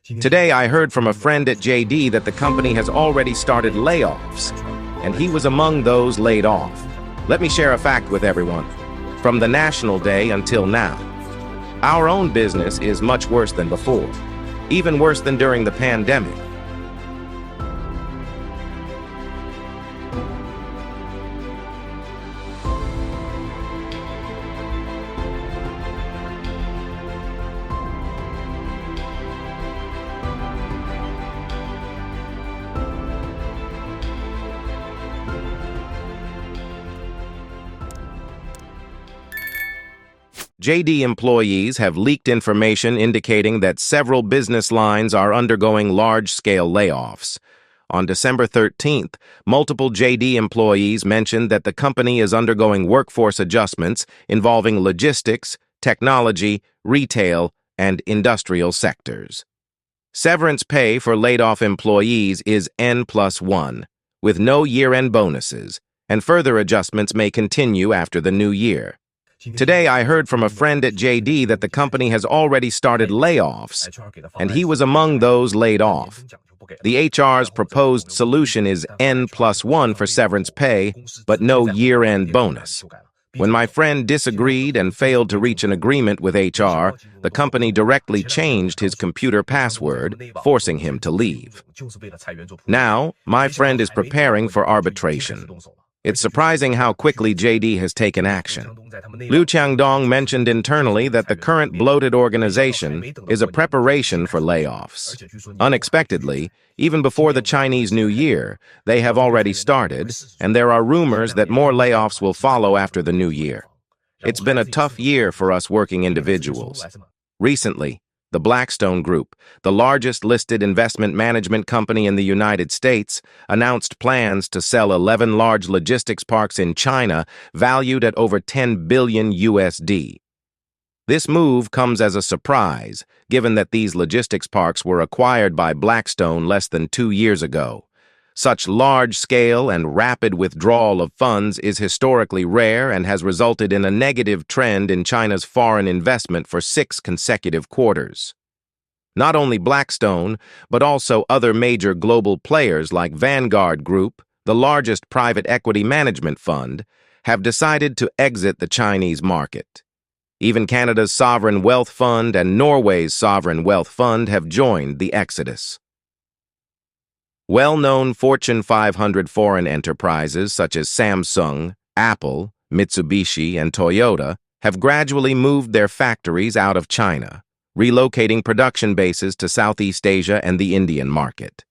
Today, I heard from a friend at JD that the company has already started layoffs, and he was among those laid off. Let me share a fact with everyone. From the National Day until now, our own business is much worse than before, even worse than during the pandemic. JD employees have leaked information indicating that several business lines are undergoing large-scale layoffs. On December 13th, multiple JD employees mentioned that the company is undergoing workforce adjustments involving logistics, technology, retail, and industrial sectors. Severance pay for laid-off employees is N+1, with no year-end bonuses, and further adjustments may continue after the new year. Today, I heard from a friend at JD that the company has already started layoffs, and he was among those laid off. The HR's proposed solution is N+1 for severance pay, but no year-end bonus. When my friend disagreed and failed to reach an agreement with HR, the company directly changed his computer password, forcing him to leave. Now, my friend is preparing for arbitration. It's surprising how quickly JD has taken action. Liu Qiangdong mentioned internally that the current bloated organization is a preparation for layoffs. Unexpectedly, even before the Chinese New Year, they have already started, and there are rumors that more layoffs will follow after the new year. It's been a tough year for us working individuals. Recently, the Blackstone Group, the largest listed investment management company in the United States, announced plans to sell 11 large logistics parks in China valued at over $10 billion USD. This move comes as a surprise, given that these logistics parks were acquired by Blackstone less than 2 years ago. Such large-scale and rapid withdrawal of funds is historically rare and has resulted in a negative trend in China's foreign investment for 6 consecutive quarters. Not only Blackstone, but also other major global players like Vanguard Group, the largest private equity management fund, have decided to exit the Chinese market. Even Canada's Sovereign Wealth Fund and Norway's Sovereign Wealth Fund have joined the exodus. Well-known Fortune 500 foreign enterprises such as Samsung, Apple, Mitsubishi, and Toyota have gradually moved their factories out of China, relocating production bases to Southeast Asia and the Indian market.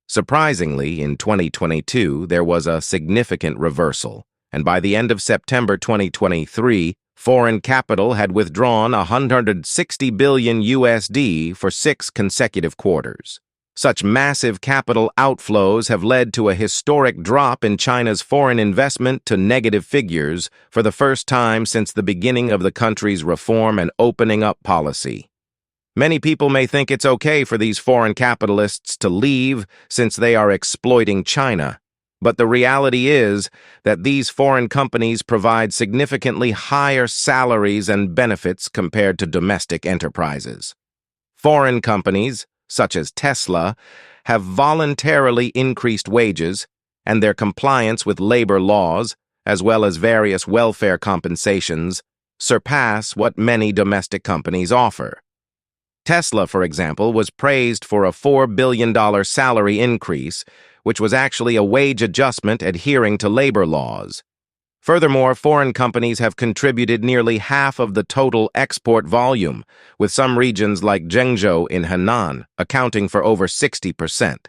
Surprisingly, in 2022, there was a significant reversal, and by the end of September 2023, foreign capital had withdrawn $160 billion USD for 6 consecutive quarters. Such massive capital outflows have led to a historic drop in China's foreign investment to negative figures for the first time since the beginning of the country's reform and opening up policy. Many people may think it's okay for these foreign capitalists to leave since they are exploiting China, but the reality is that these foreign companies provide significantly higher salaries and benefits compared to domestic enterprises. Foreign companies, such as Tesla, have voluntarily increased wages, and their compliance with labor laws, as well as various welfare compensations, surpass what many domestic companies offer. Tesla, for example, was praised for a $4 billion salary increase, which was actually a wage adjustment adhering to labor laws. Furthermore, foreign companies have contributed nearly half of the total export volume, with some regions like Zhengzhou in Henan accounting for over 60%.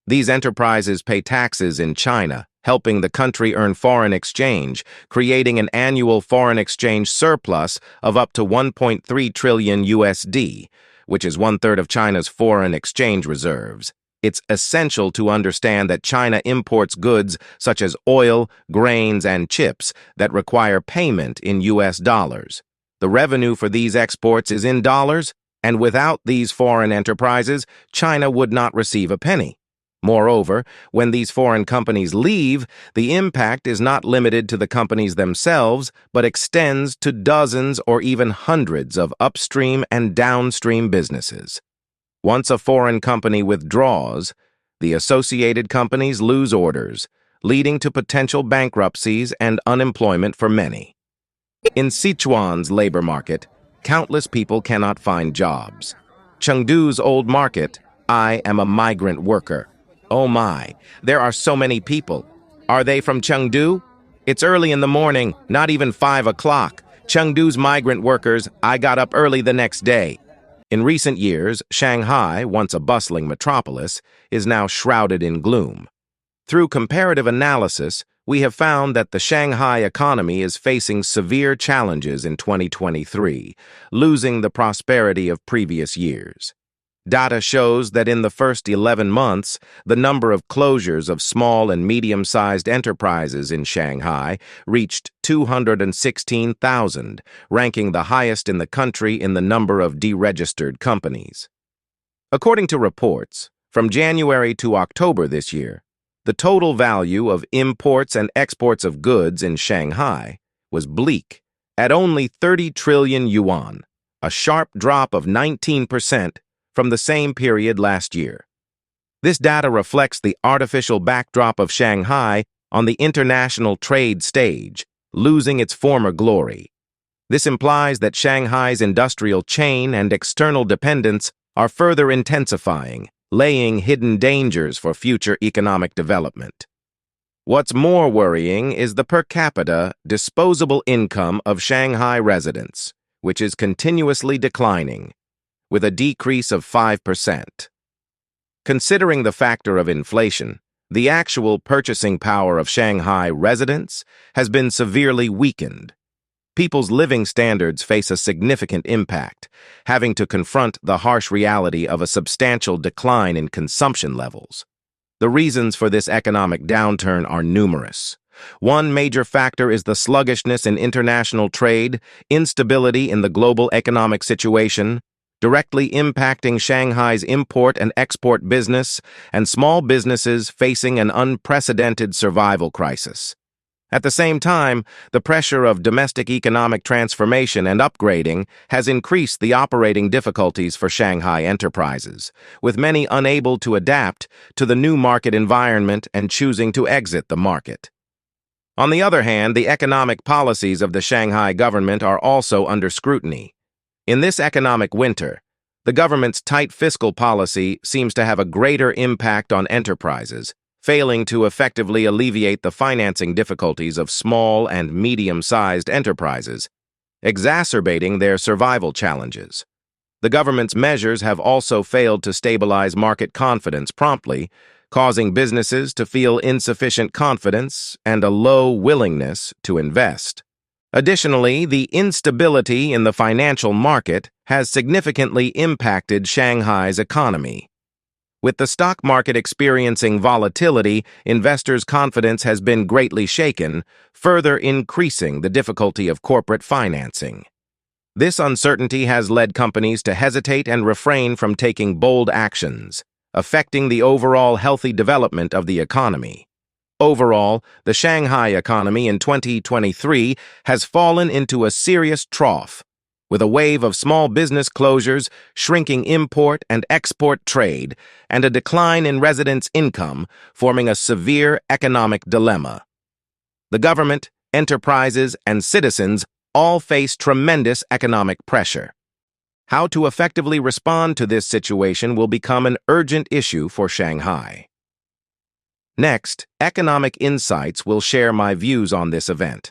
These enterprises pay taxes in China, helping the country earn foreign exchange, creating an annual foreign exchange surplus of up to 1.3 trillion USD, which is 1/3 of China's foreign exchange reserves. It's essential to understand that China imports goods such as oil, grains, and chips that require payment in US dollars. The revenue for these exports is in dollars, and without these foreign enterprises, China would not receive a penny. Moreover, when these foreign companies leave, the impact is not limited to the companies themselves, but extends to dozens or even hundreds of upstream and downstream businesses. Once a foreign company withdraws, the associated companies lose orders, leading to potential bankruptcies and unemployment for many. In Sichuan's labor market, countless people cannot find jobs. Chengdu's old market, I am a migrant worker. Oh my, there are so many people. Are they from Chengdu? It's early in the morning, not even 5 o'clock. Chengdu's migrant workers, I got up early the next day. In recent years, Shanghai, once a bustling metropolis, is now shrouded in gloom. Through comparative analysis, we have found that the Shanghai economy is facing severe challenges in 2023, losing the prosperity of previous years. Data shows that in the first 11 months, the number of closures of small and medium-sized enterprises in Shanghai reached 216,000, ranking the highest in the country in the number of deregistered companies. According to reports, from January to October this year, the total value of imports and exports of goods in Shanghai was bleak at only 30 trillion yuan, a sharp drop of 19% from the same period last year. This data reflects the artificial backdrop of Shanghai on the international trade stage, losing its former glory. This implies that Shanghai's industrial chain and external dependence are further intensifying, laying hidden dangers for future economic development. What's more worrying is the per capita disposable income of Shanghai residents, which is continuously declining, with a decrease of 5%. Considering the factor of inflation, the actual purchasing power of Shanghai residents has been severely weakened. People's living standards face a significant impact, having to confront the harsh reality of a substantial decline in consumption levels. The reasons for this economic downturn are numerous. One major factor is the sluggishness in international trade, instability in the global economic situation, directly impacting Shanghai's import and export business and small businesses facing an unprecedented survival crisis. At the same time, the pressure of domestic economic transformation and upgrading has increased the operating difficulties for Shanghai enterprises, with many unable to adapt to the new market environment and choosing to exit the market. On the other hand, the economic policies of the Shanghai government are also under scrutiny. In this economic winter, the government's tight fiscal policy seems to have a greater impact on enterprises, failing to effectively alleviate the financing difficulties of small and medium-sized enterprises, exacerbating their survival challenges. The government's measures have also failed to stabilize market confidence promptly, causing businesses to feel insufficient confidence and a low willingness to invest. Additionally, the instability in the financial market has significantly impacted Shanghai's economy. With the stock market experiencing volatility, investors' confidence has been greatly shaken, further increasing the difficulty of corporate financing. This uncertainty has led companies to hesitate and refrain from taking bold actions, affecting the overall healthy development of the economy. Overall, the Shanghai economy in 2023 has fallen into a serious trough, with a wave of small business closures, shrinking import and export trade, and a decline in residents' income, forming a severe economic dilemma. The government, enterprises, and citizens all face tremendous economic pressure. How to effectively respond to this situation will become an urgent issue for Shanghai. Next, Economic Insights will share my views on this event.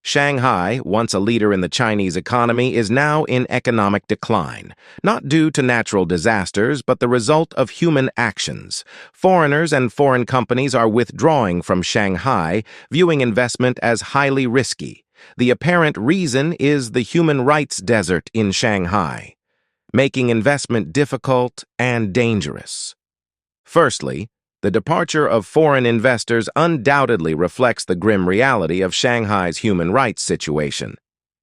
Shanghai, once a leader in the Chinese economy, is now in economic decline, not due to natural disasters, but the result of human actions. Foreigners and foreign companies are withdrawing from Shanghai, viewing investment as highly risky. The apparent reason is the human rights desert in Shanghai, making investment difficult and dangerous. Firstly, the departure of foreign investors undoubtedly reflects the grim reality of Shanghai's human rights situation.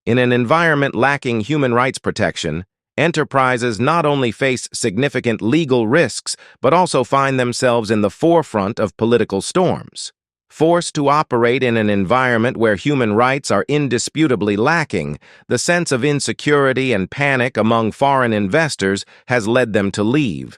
In an environment lacking human rights protection, enterprises not only face significant legal risks, but also find themselves in the forefront of political storms. Forced to operate in an environment where human rights are indisputably lacking, the sense of insecurity and panic among foreign investors has led them to leave.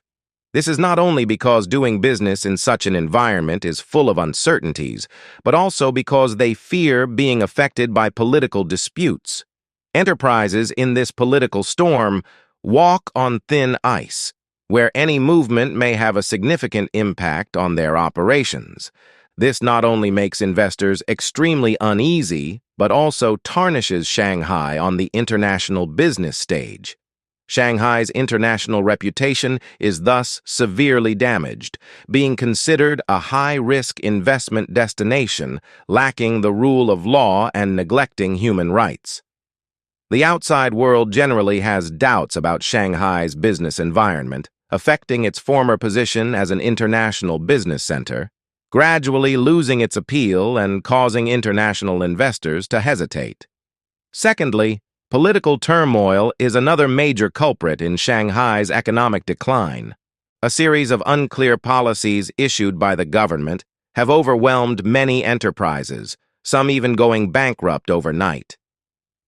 This is not only because doing business in such an environment is full of uncertainties, but also because they fear being affected by political disputes. Enterprises in this political storm walk on thin ice, where any movement may have a significant impact on their operations. This not only makes investors extremely uneasy, but also tarnishes Shanghai on the international business stage. Shanghai's international reputation is thus severely damaged, being considered a high-risk investment destination, lacking the rule of law and neglecting human rights. The outside world generally has doubts about Shanghai's business environment, affecting its former position as an international business center, gradually losing its appeal and causing international investors to hesitate. Secondly, political turmoil is another major culprit in Shanghai's economic decline. A series of unclear policies issued by the government have overwhelmed many enterprises, some even going bankrupt overnight.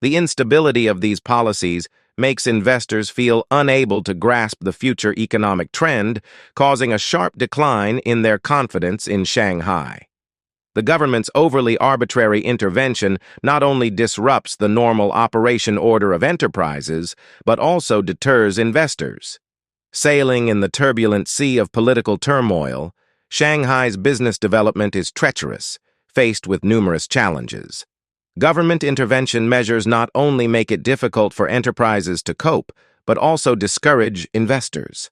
The instability of these policies makes investors feel unable to grasp the future economic trend, causing a sharp decline in their confidence in Shanghai. The government's overly arbitrary intervention not only disrupts the normal operation order of enterprises, but also deters investors. Sailing in the turbulent sea of political turmoil, Shanghai's business development is treacherous, faced with numerous challenges. Government intervention measures not only make it difficult for enterprises to cope, but also discourage investors.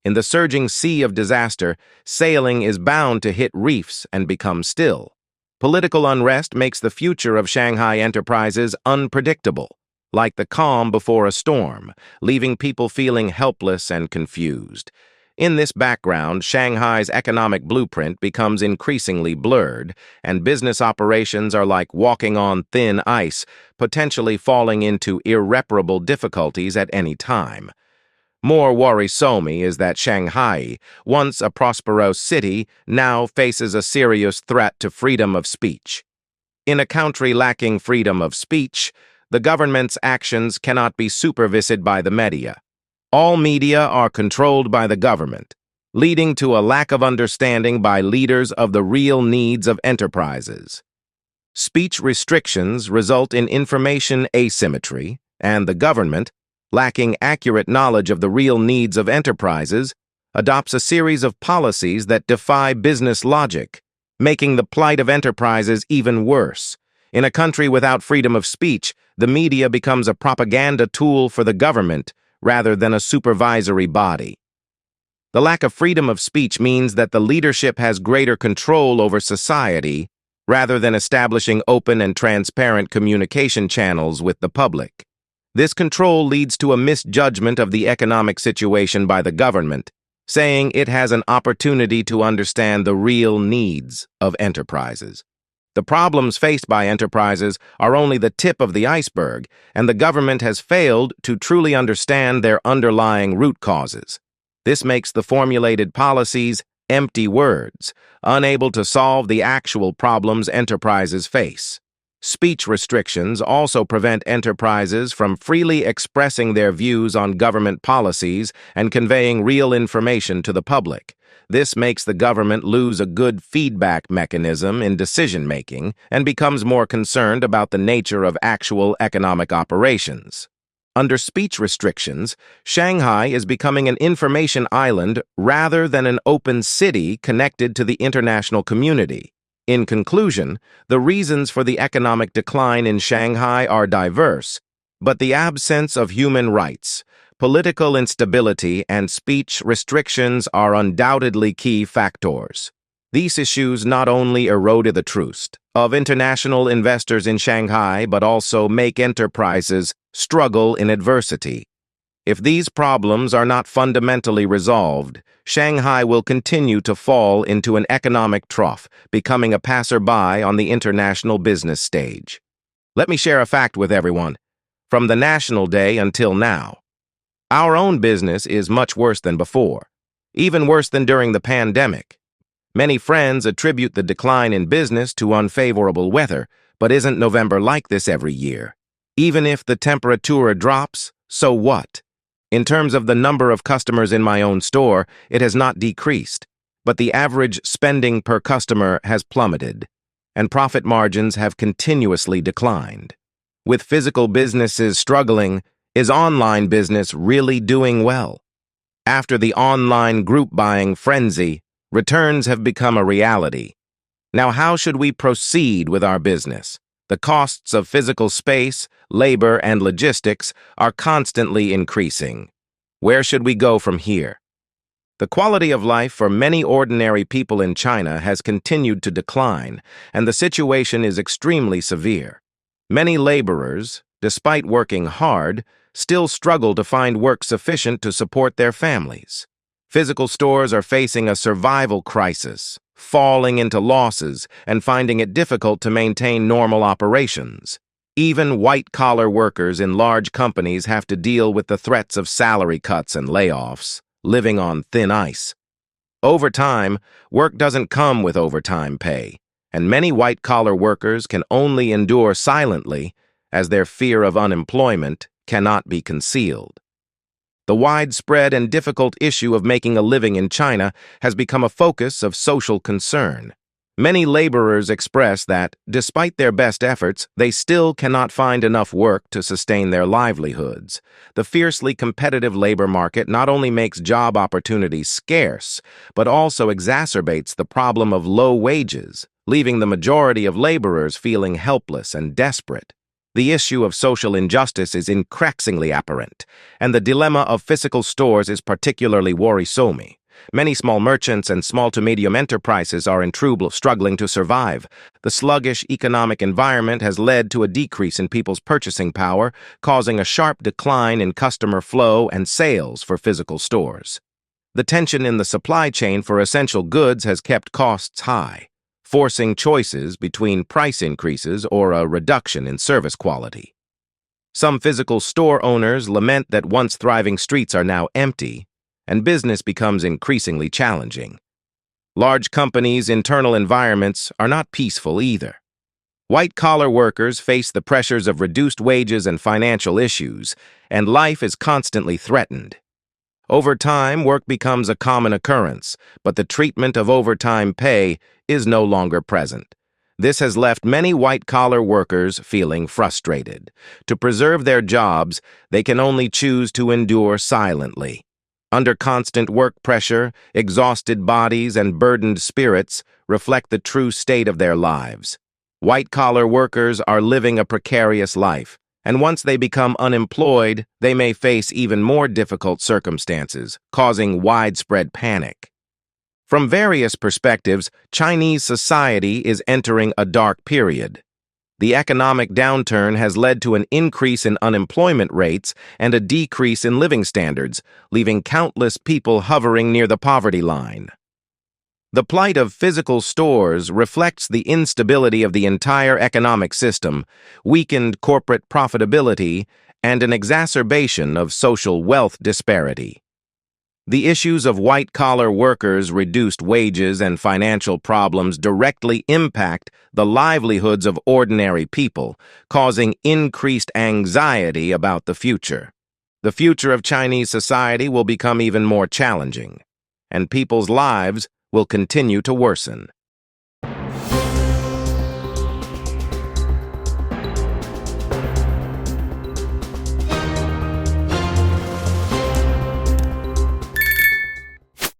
In the surging sea of disaster, sailing is bound to hit reefs and become still. Political unrest makes the future of Shanghai enterprises unpredictable, like the calm before a storm, leaving people feeling helpless and confused. In this background, Shanghai's economic blueprint becomes increasingly blurred, and business operations are like walking on thin ice, potentially falling into irreparable difficulties at any time. More worrisome is that Shanghai, once a prosperous city, now faces a serious threat to freedom of speech. In a country lacking freedom of speech, the government's actions cannot be supervised by the media. All media are controlled by the government, leading to a lack of understanding by leaders of the real needs of enterprises. Speech restrictions result in information asymmetry, and the government, lacking accurate knowledge of the real needs of enterprises, adopts a series of policies that defy business logic, making the plight of enterprises even worse. In a country without freedom of speech, the media becomes a propaganda tool for the government, rather than a supervisory body. The lack of freedom of speech means that the leadership has greater control over society rather than establishing open and transparent communication channels with the public. This control leads to a misjudgment of the economic situation by the government, saying it has an opportunity to understand the real needs of enterprises. The problems faced by enterprises are only the tip of the iceberg, and the government has failed to truly understand their underlying root causes. This makes the formulated policies empty words, unable to solve the actual problems enterprises face. Speech restrictions also prevent enterprises from freely expressing their views on government policies and conveying real information to the public. This makes the government lose a good feedback mechanism in decision-making and becomes more concerned about the nature of actual economic operations. Under speech restrictions, Shanghai is becoming an information island rather than an open city connected to the international community. In conclusion, the reasons for the economic decline in Shanghai are diverse, but the absence of human rights, political instability, and speech restrictions are undoubtedly key factors. These issues not only erode the trust of international investors in Shanghai, but also make enterprises struggle in adversity. If these problems are not fundamentally resolved, Shanghai will continue to fall into an economic trough, becoming a passerby on the international business stage. Let me share a fact with everyone. From the National Day until now, our own business is much worse than before, even worse than during the pandemic. Many friends attribute the decline in business to unfavorable weather, but isn't November like this every year? Even if the temperature drops, so what? In terms of the number of customers in my own store, it has not decreased, but the average spending per customer has plummeted, and profit margins have continuously declined. With physical businesses struggling, is online business really doing well? After the online group buying frenzy, returns have become a reality. Now, how should we proceed with our business? The costs of physical space, labor, and logistics are constantly increasing. Where should we go from here? The quality of life for many ordinary people in China has continued to decline, and the situation is extremely severe. Many laborers, despite working hard, still struggle to find work sufficient to support their families. Physical stores are facing a survival crisis, falling into losses and finding it difficult to maintain normal operations. Even white-collar workers in large companies have to deal with the threats of salary cuts and layoffs, living on thin ice. Over time, work doesn't come with overtime pay, and many white-collar workers can only endure silently as their fear of unemployment cannot be concealed. The widespread and difficult issue of making a living in China has become a focus of social concern. Many laborers express that, despite their best efforts, they still cannot find enough work to sustain their livelihoods. The fiercely competitive labor market not only makes job opportunities scarce, but also exacerbates the problem of low wages, leaving the majority of laborers feeling helpless and desperate. The issue of social injustice is increasingly apparent, and the dilemma of physical stores is particularly worrisome. Many small merchants and small to medium enterprises are in trouble, struggling to survive. The sluggish economic environment has led to a decrease in people's purchasing power, causing a sharp decline in customer flow and sales for physical stores. The tension in the supply chain for essential goods has kept costs high, forcing choices between price increases or a reduction in service quality. Some physical store owners lament that once thriving streets are now empty, and business becomes increasingly challenging. Large companies' internal environments are not peaceful either. White-collar workers face the pressures of reduced wages and financial issues, and life is constantly threatened. Over time, work becomes a common occurrence, but the treatment of overtime pay is no longer present. This has left many white-collar workers feeling frustrated. To preserve their jobs, they can only choose to endure silently. Under constant work pressure, exhausted bodies and burdened spirits reflect the true state of their lives. White-collar workers are living a precarious life, and once they become unemployed, they may face even more difficult circumstances, causing widespread panic. From various perspectives, Chinese society is entering a dark period. The economic downturn has led to an increase in unemployment rates and a decrease in living standards, leaving countless people hovering near the poverty line. The plight of physical stores reflects the instability of the entire economic system, weakened corporate profitability, and an exacerbation of social wealth disparity. The issues of white-collar workers' reduced wages and financial problems directly impact the livelihoods of ordinary people, causing increased anxiety about the future. The future of Chinese society will become even more challenging, and people's lives will continue to worsen.